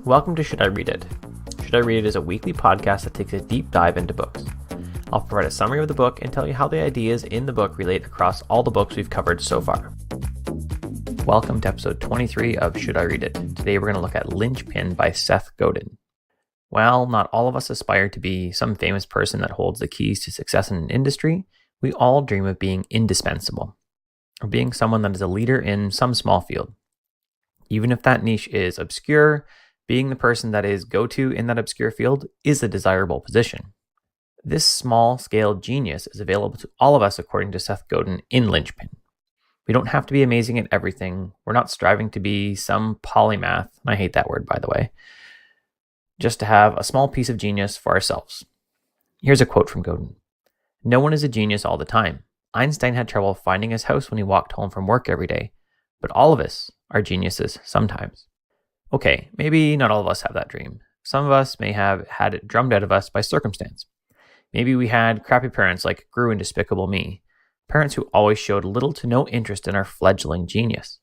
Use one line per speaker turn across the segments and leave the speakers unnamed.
Welcome to Should I Read It? Should I Read It is a weekly podcast that takes a deep dive into books. I'll provide a summary of the book and tell you how the ideas in the book relate across all the books we've covered so far. Welcome to episode 23 of Should I Read It? Today we're going to look at Linchpin by Seth Godin. While not all of us aspire to be some famous person that holds the keys to success in an industry, we all dream of being indispensable, or being someone that is a leader in some small field. Even if that niche is obscure, being the person that is go-to in that obscure field is a desirable position. This small-scale genius is available to all of us according to Seth Godin in Linchpin. We don't have to be amazing at everything. We're not striving to be some polymath, and I hate that word by the way, just to have a small piece of genius for ourselves. Here's a quote from Godin. "No one is a genius all the time. Einstein had trouble finding his house when he walked home from work every day, but all of us are geniuses sometimes." Okay, maybe not all of us have that dream. Some of us may have had it drummed out of us by circumstance. Maybe we had crappy parents like Gru in Despicable Me, parents who always showed little to no interest in our fledgling genius.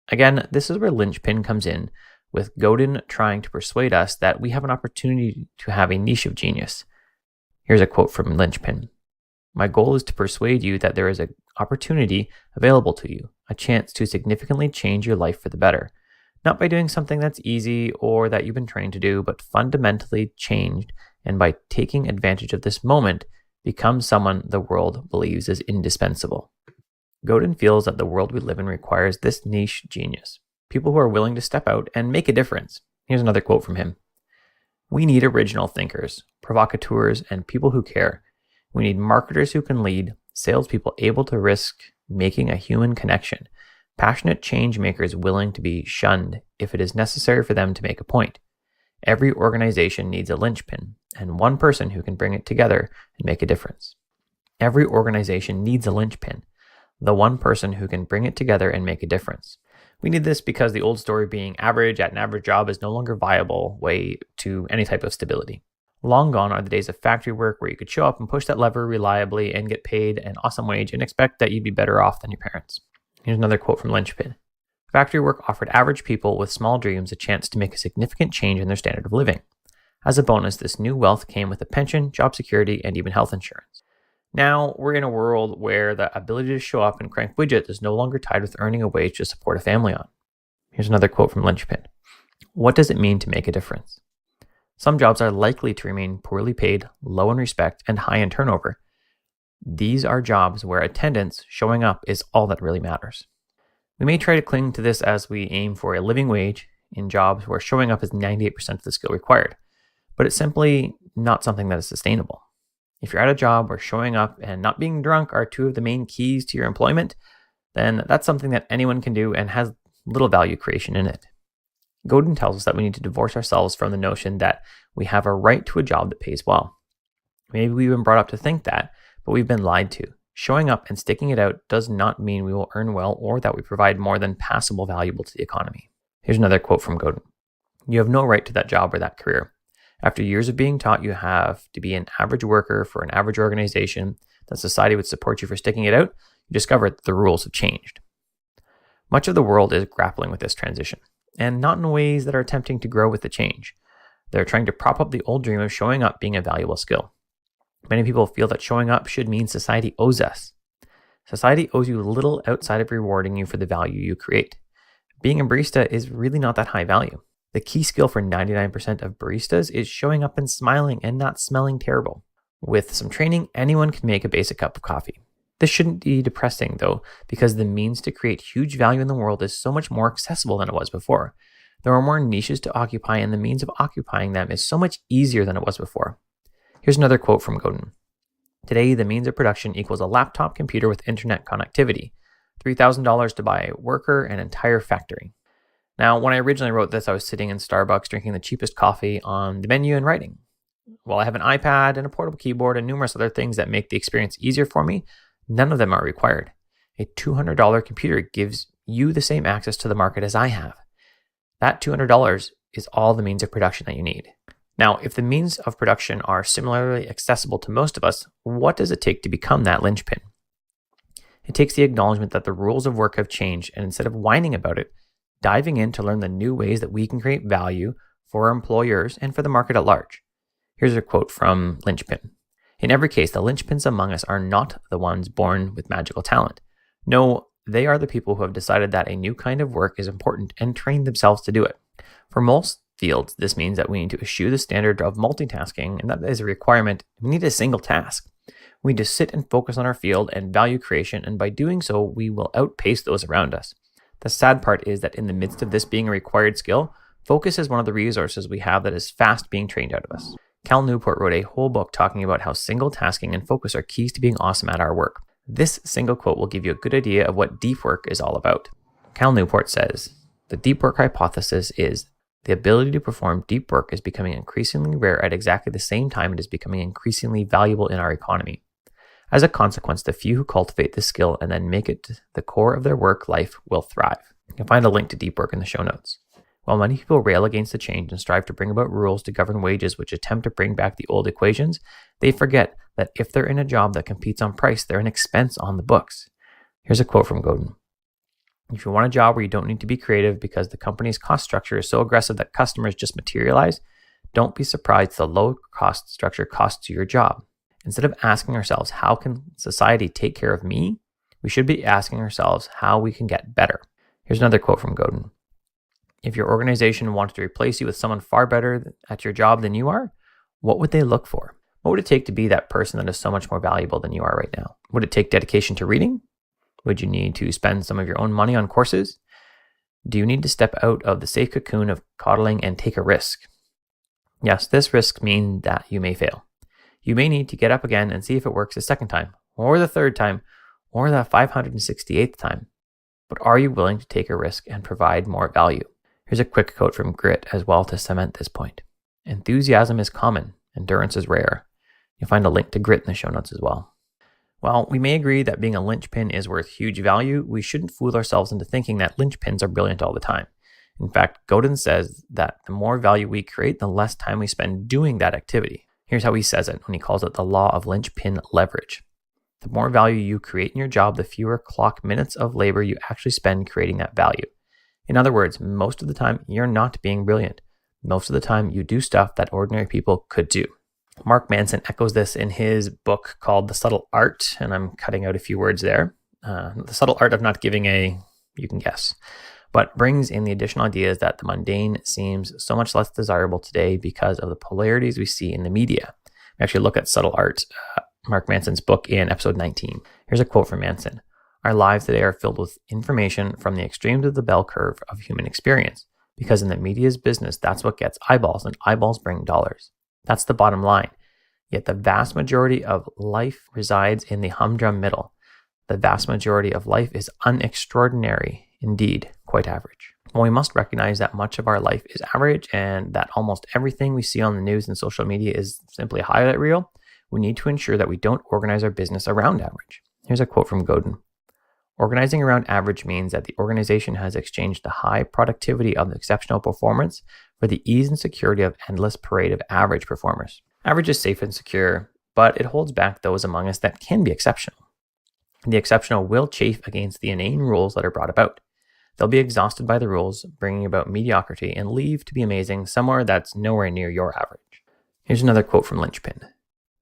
Again, this is where Linchpin comes in, with Godin trying to persuade us that we have an opportunity to have a niche of genius. Here's a quote from Linchpin. "My goal is to persuade you that there is an opportunity available to you, a chance to significantly change your life for the better. Not by doing something that's easy or that you've been trained to do, but fundamentally changed, and by taking advantage of this moment, become someone the world believes is indispensable." Godin feels that the world we live in requires this niche genius, people who are willing to step out and make a difference. Here's another quote from him. "We need original thinkers, provocateurs, and people who care. We need marketers who can lead, salespeople able to risk making a human connection, passionate change makers willing to be shunned if it is necessary for them to make a point. Every organization needs a linchpin, and one person who can bring it together and make a difference. Every organization needs a linchpin, the one person who can bring it together and make a difference. We need this because the old story being average at an average job is no longer a viable way to any type of stability. Long gone are the days of factory work where you could show up and push that lever reliably and get paid an awesome wage and expect that you'd be better off than your parents." Here's another quote from Linchpin. "Factory work offered average people with small dreams a chance to make a significant change in their standard of living. As a bonus, this new wealth came with a pension, job security, and even health insurance. Now, we're in a world where the ability to show up and crank widgets is no longer tied with earning a wage to support a family on." Here's another quote from Linchpin. "What does it mean to make a difference? Some jobs are likely to remain poorly paid, low in respect, and high in turnover. These are jobs where attendance, showing up, is all that really matters. We may try to cling to this as we aim for a living wage in jobs where showing up is 98% of the skill required, but it's simply not something that is sustainable. If you're at a job where showing up and not being drunk are two of the main keys to your employment, then that's something that anyone can do and has little value creation in it." Godin tells us that we need to divorce ourselves from the notion that we have a right to a job that pays well. Maybe we've been brought up to think that, but we've been lied to. Showing up and sticking it out does not mean we will earn well or that we provide more than passable valuable to the economy. Here's another quote from Godin. "You have no right to that job or that career. After years of being taught you have to be an average worker for an average organization, that society would support you for sticking it out, you discover that the rules have changed." Much of the world is grappling with this transition, and not in ways that are attempting to grow with the change. They're trying to prop up the old dream of showing up being a valuable skill. Many people feel that showing up should mean society owes us. Society owes you little outside of rewarding you for the value you create. Being a barista is really not that high value. The key skill for 99% of baristas is showing up and smiling and not smelling terrible. With some training, anyone can make a basic cup of coffee. This shouldn't be depressing though, because the means to create huge value in the world is so much more accessible than it was before. There are more niches to occupy, and the means of occupying them is so much easier than it was before. Here's another quote from Godin. "Today, the means of production equals a laptop computer with internet connectivity, $3,000 to buy a worker, an entire factory." Now, when I originally wrote this, I was sitting in Starbucks drinking the cheapest coffee on the menu and writing. While I have an iPad and a portable keyboard and numerous other things that make the experience easier for me, none of them are required. A $200 computer gives you the same access to the market as I have. That $200 is all the means of production that you need. Now, if the means of production are similarly accessible to most of us, what does it take to become that linchpin? It takes the acknowledgement that the rules of work have changed, and instead of whining about it, diving in to learn the new ways that we can create value for our employers and for the market at large. Here's a quote from Linchpin. In every case, the linchpins among us are not the ones born with magical talent. No, they are the people who have decided that a new kind of work is important and trained themselves to do it. For most fields, this means that we need to eschew the standard of multitasking, and that is a requirement. We need a single task. We need to sit and focus on our field and value creation, and by doing so, we will outpace those around us. The sad part is that in the midst of this being a required skill, focus is one of the resources we have that is fast being trained out of us. Cal Newport wrote a whole book talking about how single tasking and focus are keys to being awesome at our work. This single quote will give you a good idea of what deep work is all about. Cal Newport says, "The deep work hypothesis is the ability to perform deep work is becoming increasingly rare at exactly the same time it is becoming increasingly valuable in our economy. As a consequence, the few who cultivate this skill and then make it the core of their work life will thrive." You can find a link to deep work in the show notes. While many people rail against the change and strive to bring about rules to govern wages which attempt to bring back the old equations, they forget that if they're in a job that competes on price, they're an expense on the books. Here's a quote from Godin. "If you want a job where you don't need to be creative because the company's cost structure is so aggressive that customers just materialize, don't be surprised the low cost structure costs you your job. Instead of asking ourselves, how can society take care of me? We should be asking ourselves how we can get better." Here's another quote from Godin. "If your organization wanted to replace you with someone far better at your job than you are, what would they look for? What would it take to be that person that is so much more valuable than you are right now? Would it take dedication to reading? Would you need to spend some of your own money on courses? Do you need to step out of the safe cocoon of coddling and take a risk? Yes, this risk means that you may fail. You may need to get up again and see if it works the second time, or the third time, or the 568th time. But are you willing to take a risk and provide more value?" Here's a quick quote from Grit as well to cement this point. "Enthusiasm is common, endurance is rare." You'll find a link to Grit in the show notes as well. While we may agree that being a linchpin is worth huge value, we shouldn't fool ourselves into thinking that linchpins are brilliant all the time. In fact, Godin says that the more value we create, the less time we spend doing that activity. Here's how he says it when he calls it the law of linchpin leverage. The more value you create in your job, the fewer clock minutes of labor you actually spend creating that value. In other words, most of the time, you're not being brilliant. Most of the time, you do stuff that ordinary people could do. Mark Manson echoes this in his book called The Subtle Art, and I'm cutting out a few words there. The subtle art of not giving you can guess, but brings in the additional ideas that the mundane seems so much less desirable today because of the polarities we see in the media. We actually look at Subtle Art, Mark Manson's book, in episode 19. Here's a quote from Manson. "Our lives today are filled with information from the extremes of the bell curve of human experience, because in the media's business, that's what gets eyeballs, and eyeballs bring dollars. That's the bottom line. Yet the vast majority of life resides in the humdrum middle. The vast majority of life is unextraordinary, indeed, quite average." Well, we must recognize that much of our life is average and that almost everything we see on the news and social media is simply a highlight reel. We need to ensure that we don't organize our business around average. Here's a quote from Godin. "Organizing around average means that the organization has exchanged the high productivity of exceptional performance for the ease and security of endless parade of average performers. Average is safe and secure, but it holds back those among us that can be exceptional. The exceptional will chafe against the inane rules that are brought about. They'll be exhausted by the rules, bringing about mediocrity, and leave to be amazing somewhere that's nowhere near your average." Here's another quote from Linchpin.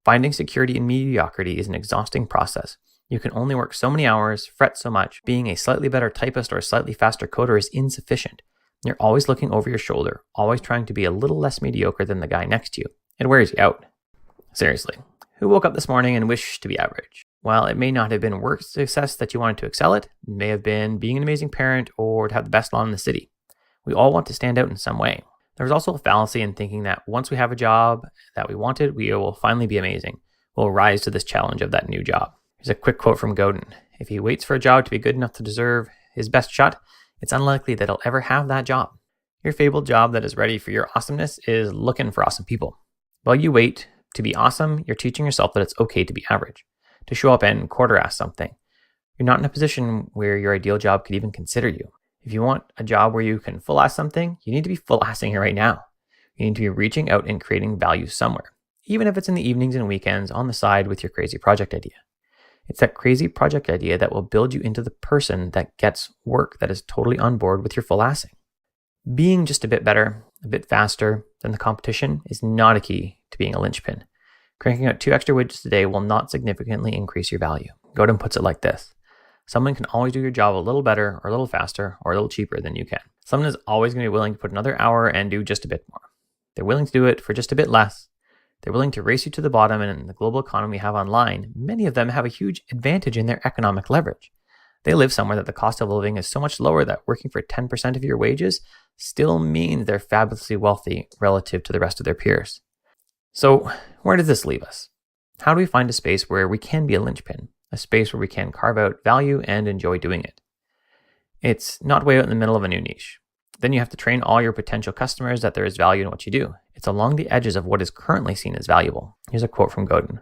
"Finding security in mediocrity is an exhausting process. You can only work so many hours, fret so much. Being a slightly better typist or a slightly faster coder is insufficient. You're always looking over your shoulder, always trying to be a little less mediocre than the guy next to you. It wears you out." Seriously, who woke up this morning and wished to be average? While it may not have been work success that you wanted to excel at, it may have been being an amazing parent or to have the best lawn in the city. We all want to stand out in some way. There's also a fallacy in thinking that once we have a job that we wanted, we will finally be amazing. We'll rise to this challenge of that new job. Here's a quick quote from Godin. "If he waits for a job to be good enough to deserve his best shot, it's unlikely that he'll ever have that job. Your fabled job that is ready for your awesomeness is looking for awesome people. While you wait to be awesome, you're teaching yourself that it's okay to be average, to show up and quarter-ass something. You're not in a position where your ideal job could even consider you. If you want a job where you can full-ass something, you need to be full-assing it right now. You need to be reaching out and creating value somewhere, even if it's in the evenings and weekends on the side with your crazy project idea. It's that crazy project idea that will build you into the person that gets work, that is totally on board with your full assing. Being just a bit better, a bit faster than the competition is not a key to being a linchpin. Cranking out 2 extra widgets a day will not significantly increase your value. Godin puts it like this: someone can always do your job a little better or a little faster or a little cheaper than you can. Someone is always going to be willing to put another hour and do just a bit more. They're willing to do it for just a bit less. They're willing to race you to the bottom, and in the global economy we have online, many of them have a huge advantage in their economic leverage. They live somewhere that the cost of living is so much lower that working for 10% of your wages still means they're fabulously wealthy relative to the rest of their peers. So where does this leave us? How do we find a space where we can be a linchpin, a space where we can carve out value and enjoy doing it? It's not way out in the middle of a new niche. Then you have to train all your potential customers that there is value in what you do. It's along the edges of what is currently seen as valuable. Here's a quote from Godin.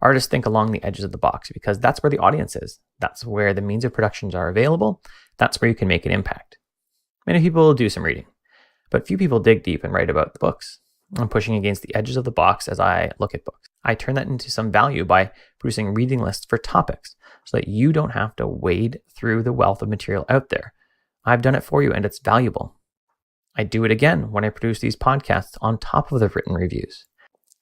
Artists think along the edges of the box because that's where the audience is. That's where the means of productions are available. That's where you can make an impact. Many people do some reading, but few people dig deep and write about the books. I'm pushing against the edges of the box as I look at books. I turn that into some value by producing reading lists for topics so that you don't have to wade through the wealth of material out there. I've done it for you and it's valuable. I do it again when I produce these podcasts on top of the written reviews.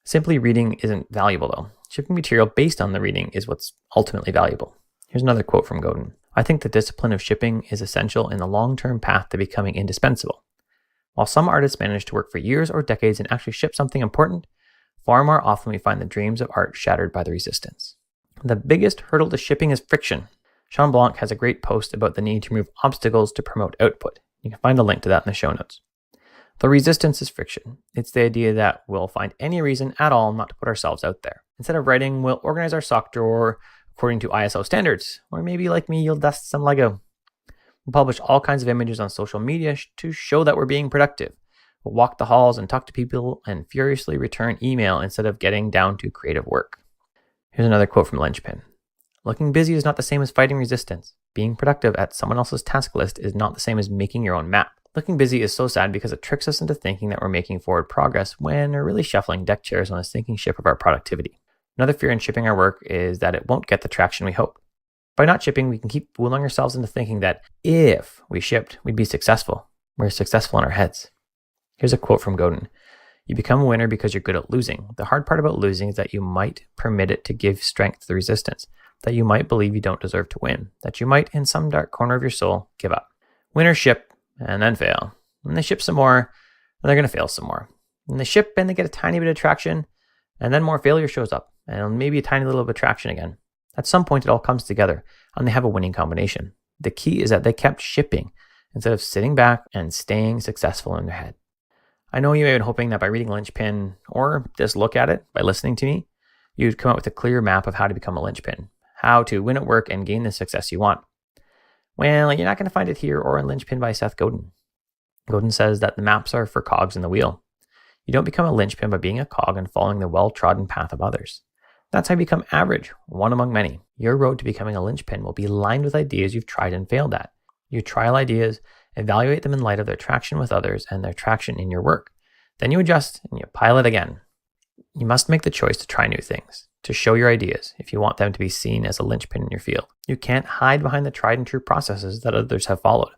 Simply reading isn't valuable though. Shipping material based on the reading is what's ultimately valuable. Here's another quote from Godin. I think the discipline of shipping is essential in the long-term path to becoming indispensable. While some artists manage to work for years or decades and actually ship something important, far more often we find the dreams of art shattered by the resistance. The biggest hurdle to shipping is friction. Sean Blanc has a great post about the need to remove obstacles to promote output. You can find a link to that in the show notes. The resistance is friction. It's the idea that we'll find any reason at all not to put ourselves out there. Instead of writing, we'll organize our sock drawer according to ISO standards. Or maybe like me, you'll dust some Lego. We'll publish all kinds of images on social media to show that we're being productive. We'll walk the halls and talk to people and furiously return email instead of getting down to creative work. Here's another quote from Linchpin. Looking busy is not the same as fighting resistance. Being productive at someone else's task list is not the same as making your own map. Looking busy is so sad because it tricks us into thinking that we're making forward progress when we're really shuffling deck chairs on a sinking ship of our productivity. Another fear in shipping our work is that it won't get the traction we hope. By not shipping, we can keep fooling ourselves into thinking that if we shipped, we'd be successful. We're successful in our heads. Here's a quote from Godin. You become a winner because you're good at losing. The hard part about losing is that you might permit it to give strength to the resistance, that you might believe you don't deserve to win, that you might, in some dark corner of your soul, give up. Winners ship and then fail. And they ship some more, and they're going to fail some more. And they ship and they get a tiny bit of traction, and then more failure shows up, and maybe a tiny little bit of traction again. At some point, it all comes together, and they have a winning combination. The key is that they kept shipping instead of sitting back and staying successful in their head. I know you may have been hoping that by reading Linchpin, or just look at it by listening to me, you'd come up with a clear map of how to become a linchpin, how to win at work and gain the success you want. Well, you're not going to find it here or in Linchpin by Seth Godin. Godin says that the maps are for cogs in the wheel. You don't become a linchpin by being a cog and following the well-trodden path of others. That's how you become average, one among many. Your road to becoming a linchpin will be lined with ideas you've tried and failed at. You trial ideas, evaluate them in light of their traction with others and their traction in your work. Then you adjust and you pilot again. You must make the choice to try new things, to show your ideas if you want them to be seen as a linchpin in your field. You can't hide behind the tried and true processes that others have followed.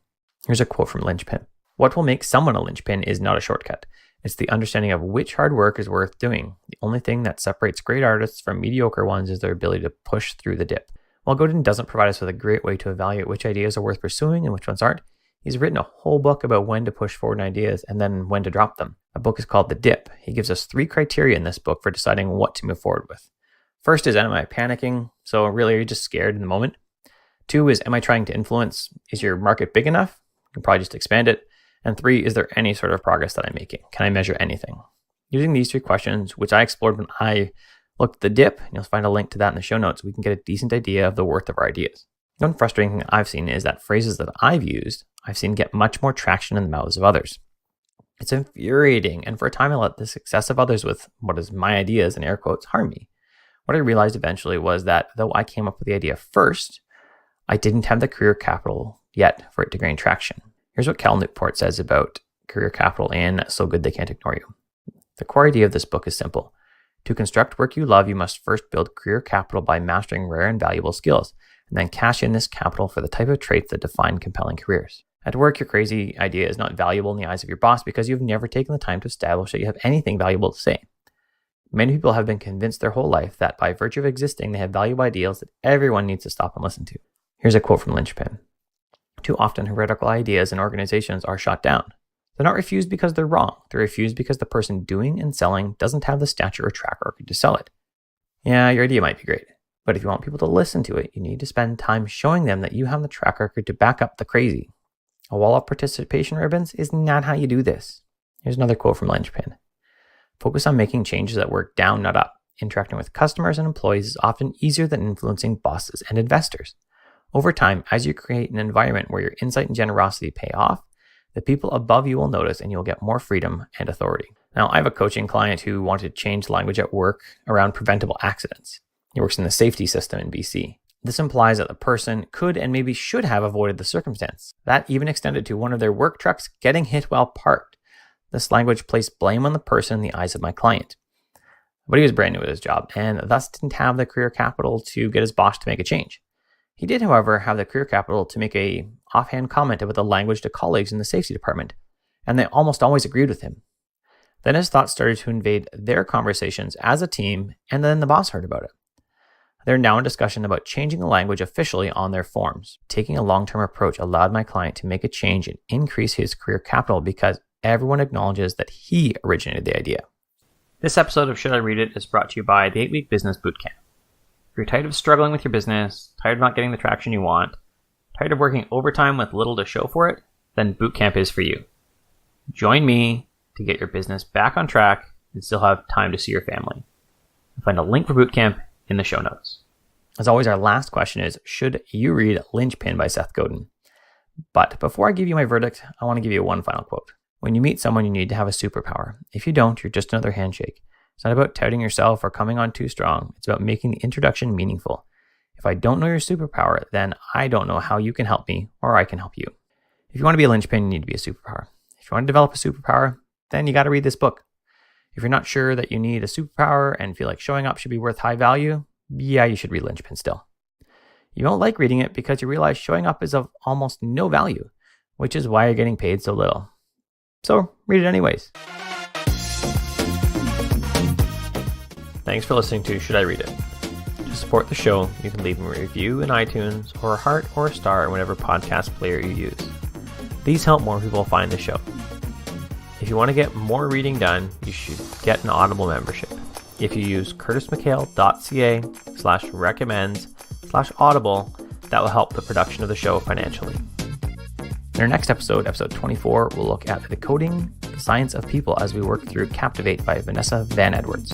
Here's a quote from Linchpin. What will make someone a linchpin is not a shortcut. It's the understanding of which hard work is worth doing. The only thing that separates great artists from mediocre ones is their ability to push through the dip. While Godin doesn't provide us with a great way to evaluate which ideas are worth pursuing and which ones aren't, he's written a whole book about when to push forward ideas and then when to drop them. A book is called The Dip. He gives us 3 criteria in this book for deciding what to move forward with. First is, am I panicking? So really, are you just scared in the moment? 2 is, am I trying to influence? Is your market big enough? You can probably just expand it. And 3, is there any sort of progress that I'm making? Can I measure anything? Using these 3 questions, which I explored when I looked at The Dip, and you'll find a link to that in the show notes, we can get a decent idea of the worth of our ideas. One frustrating thing I've seen is that phrases that I've used, I've seen get much more traction in the mouths of others. It's infuriating, and for a time I let the success of others with what is my ideas, in air quotes, harm me. What I realized eventually was that though I came up with the idea first, I didn't have the career capital yet for it to gain traction. Here's what Cal Newport says about career capital in So Good They Can't Ignore You. The core idea of this book is simple. To construct work you love, you must first build career capital by mastering rare and valuable skills, and then cash in this capital for the type of traits that define compelling careers. At work, your crazy idea is not valuable in the eyes of your boss because you've never taken the time to establish that you have anything valuable to say. Many people have been convinced their whole life that by virtue of existing, they have valuable ideals that everyone needs to stop and listen to. Here's a quote from Linchpin. Too often, heretical ideas in organizations are shot down. They're not refused because they're wrong. They're refused because the person doing and selling doesn't have the stature or track record to sell it. Yeah, your idea might be great, but if you want people to listen to it, you need to spend time showing them that you have the track record to back up the crazy. A wall of participation ribbons is not how you do this. Here's another quote from Linchpin. Focus on making changes that work down, not up. Interacting with customers and employees is often easier than influencing bosses and investors. Over time, as you create an environment where your insight and generosity pay off, the people above you will notice and you'll get more freedom and authority. Now, I have a coaching client who wanted to change language at work around preventable accidents. He works in the safety system in BC. This implies that the person could and maybe should have avoided the circumstance. That even extended to one of their work trucks getting hit while parked. This language placed blame on the person in the eyes of my client. But he was brand new at his job and thus didn't have the career capital to get his boss to make a change. He did, however, have the career capital to make a offhand comment about the language to colleagues in the safety department, and they almost always agreed with him. Then his thoughts started to invade their conversations as a team, and then the boss heard about it. They're now in discussion about changing the language officially on their forms. Taking a long-term approach allowed my client to make a change and increase his career capital because everyone acknowledges that he originated the idea. This episode of Should I Read It is brought to you by the 8-Week Business Bootcamp. If you're tired of struggling with your business, tired of not getting the traction you want, tired of working overtime with little to show for it, then Bootcamp is for you. Join me to get your business back on track and still have time to see your family. You'll find a link for Bootcamp in the show notes. As always, our last question is, should you read Linchpin by Seth Godin? But before I give you my verdict, I want to give you one final quote. When you meet someone, you need to have a superpower. If you don't, you're just another handshake. It's not about touting yourself or coming on too strong. It's about making the introduction meaningful. If I don't know your superpower, then I don't know how you can help me or I can help you. If you want to be a linchpin, you need to be a superpower. If you want to develop a superpower, then you got to read this book. If you're not sure that you need a superpower and feel like showing up should be worth high value, yeah, you should read Linchpin still. You don't like reading it because you realize showing up is of almost no value, which is why you're getting paid so little. So read it anyways. Thanks for listening to Should I Read It? To support the show, you can leave me a review in iTunes or a heart or a star in whatever podcast player you use. These help more people find the show. If you want to get more reading done, you should get an Audible membership. If you use curtismchale.ca/recommends/audible, that will help the production of the show financially. In our next episode, episode 24, we'll look at Decoding the Science of People as we work through Captivate by Vanessa Van Edwards.